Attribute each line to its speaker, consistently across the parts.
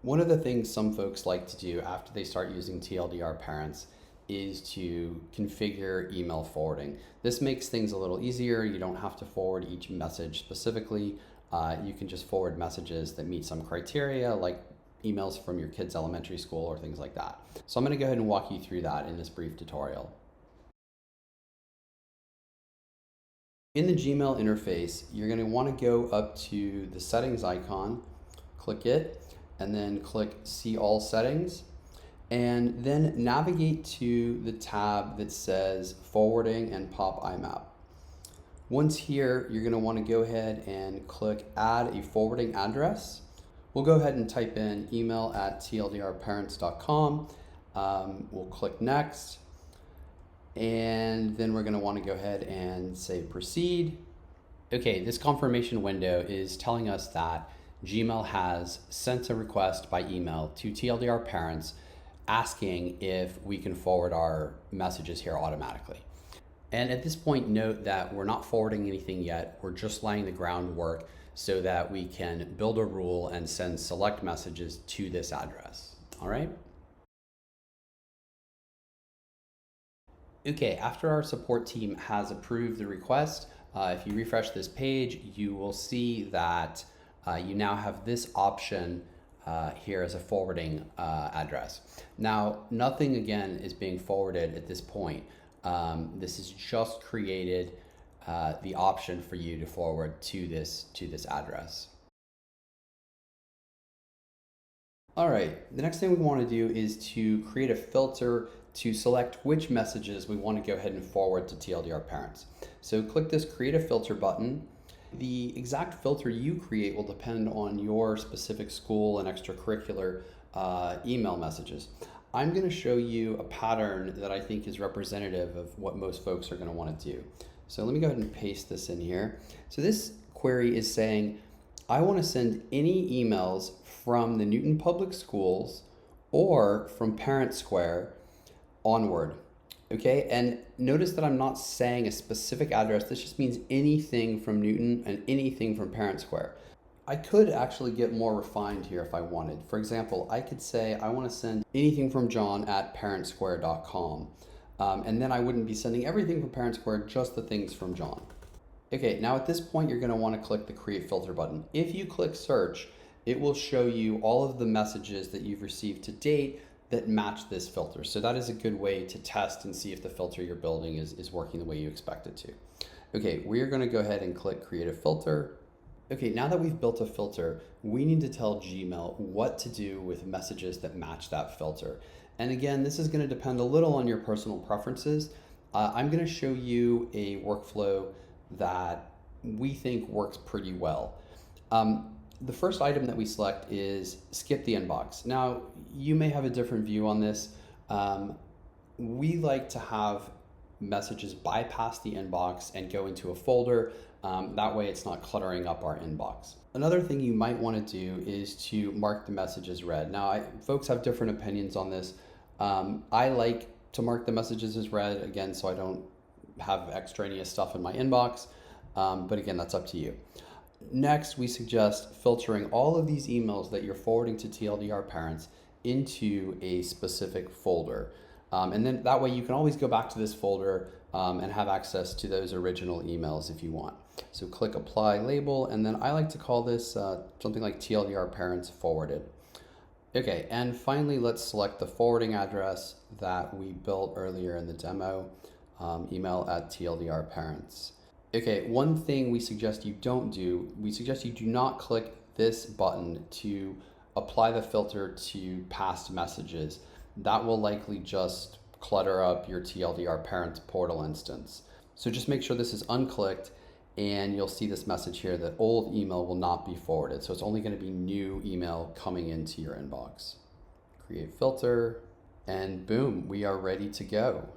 Speaker 1: One of the things some folks like to do after they start using TLDR Parents is to configure email forwarding. This makes things a little easier. You don't have to forward each message specifically. You can just forward messages that meet some criteria, like emails from your kids' elementary school or things like that. So I'm going to go ahead and walk you through that in this brief tutorial. In the Gmail interface, you're going to want to go up to the settings icon, click it, and then click See All Settings, and then navigate to the tab that says Forwarding and Pop IMAP. Once here, you're going to want to go ahead and click Add a Forwarding Address. We'll go ahead and type in email@tldrparents.com. We'll click Next. And then we're going to want to go ahead and say proceed. Okay, this confirmation window is telling us that Gmail has sent a request by email to TLDR Parents asking if we can forward our messages here automatically. And at this point, note that we're not forwarding anything yet. We're just laying the groundwork so that we can build a rule and send select messages to this address. All right? Okay, after our support team has approved the request, if you refresh this page, you will see that you now have this option here as a forwarding address. Now, nothing again is being forwarded at this point. This is just created the option for you to forward to this address. All right, the next thing we want to do is to create a filter to select which messages we want to go ahead and forward to TLDR Parents. So click this Create a Filter button. The exact filter you create will depend on your specific school and extracurricular email messages. I'm going to show you a pattern that I think is representative of what most folks are going to want to do. So let me go ahead and paste this in here. So this query is saying, I want to send any emails from the Newton Public Schools or from Parent Square onward. Okay, and notice that I'm not saying a specific address. This just means anything from Newton and anything from Parent Square. I could actually get more refined here if I wanted. For example, I could say I want to send anything from John at parentsquare.com. And then I wouldn't be sending everything from Parent Square, just the things from John. Okay, now at this point, you're going to want to click the Create Filter button. If you click Search, it will show you all of the messages that you've received to date that match this filter. So that is a good way to test and see if the filter you're building is working the way you expect it to. Okay, we're going to go ahead and click Create a Filter. Okay, now that we've built a filter, we need to tell Gmail what to do with messages that match that filter. And again, this is going to depend a little on your personal preferences. I'm going to show you a workflow that we think works pretty well. The first item that we select is skip the inbox. Now, you may have a different view on this. We like to have messages bypass the inbox and go into a folder. That way it's not cluttering up our inbox. Another thing you might want to do is to mark the messages read. Now, folks have different opinions on this. I like to mark the messages as read, again, so I don't have extraneous stuff in my inbox. But again, that's up to you. Next, we suggest filtering all of these emails that you're forwarding to TLDR Parents into a specific folder. And then that way you can always go back to this folder and have access to those original emails if you want. So click Apply Label, and then I like to call this something like TLDR Parents Forwarded. Okay, and finally, let's select the forwarding address that we built earlier in the demo, email@TLDR Parents. Okay, one thing we suggest you don't do, we suggest you do not click this button to apply the filter to past messages. That will likely just clutter up your TLDR Parents portal instance. So just make sure this is unclicked, and you'll see this message here that old email will not be forwarded. So it's only going to be new email coming into your inbox. Create filter, and boom, we are ready to go.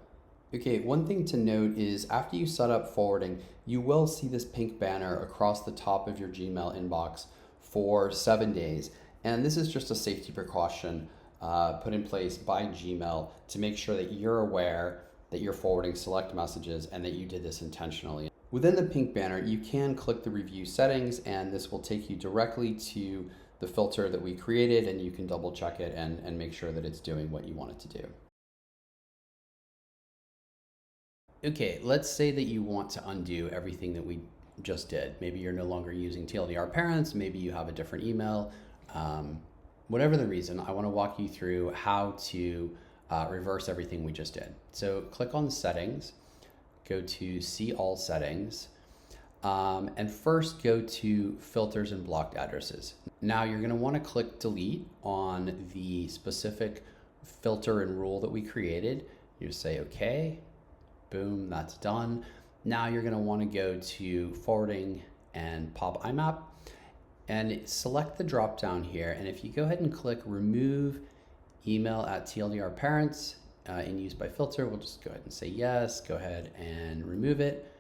Speaker 1: Okay, one thing to note is after you set up forwarding, you will see this pink banner across the top of your Gmail inbox for 7 days. And this is just a safety precaution put in place by Gmail to make sure that you're aware that you're forwarding select messages and that you did this intentionally. Within the pink banner, you can click the review settings, and this will take you directly to the filter that we created, and you can double check it and make sure that it's doing what you want it to do. Okay, let's say that you want to undo everything that we just did. Maybe you're no longer using TLDR Parents, maybe you have a different email. Whatever the reason, I want to walk you through how to reverse everything we just did. So click on Settings, go to See All Settings, and first go to Filters and Blocked Addresses. Now you're going to want to click Delete on the specific filter and rule that we created. You say OK. Boom, that's done. Now you're going to want to go to Forwarding and Pop IMAP and select the drop down here. And if you go ahead and click Remove Email at TLDR Parents in Use by Filter, we'll just go ahead and say yes, go ahead and remove it.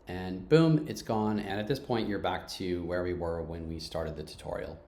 Speaker 1: And boom, it's gone. And at this point, you're back to where we were when we started the tutorial.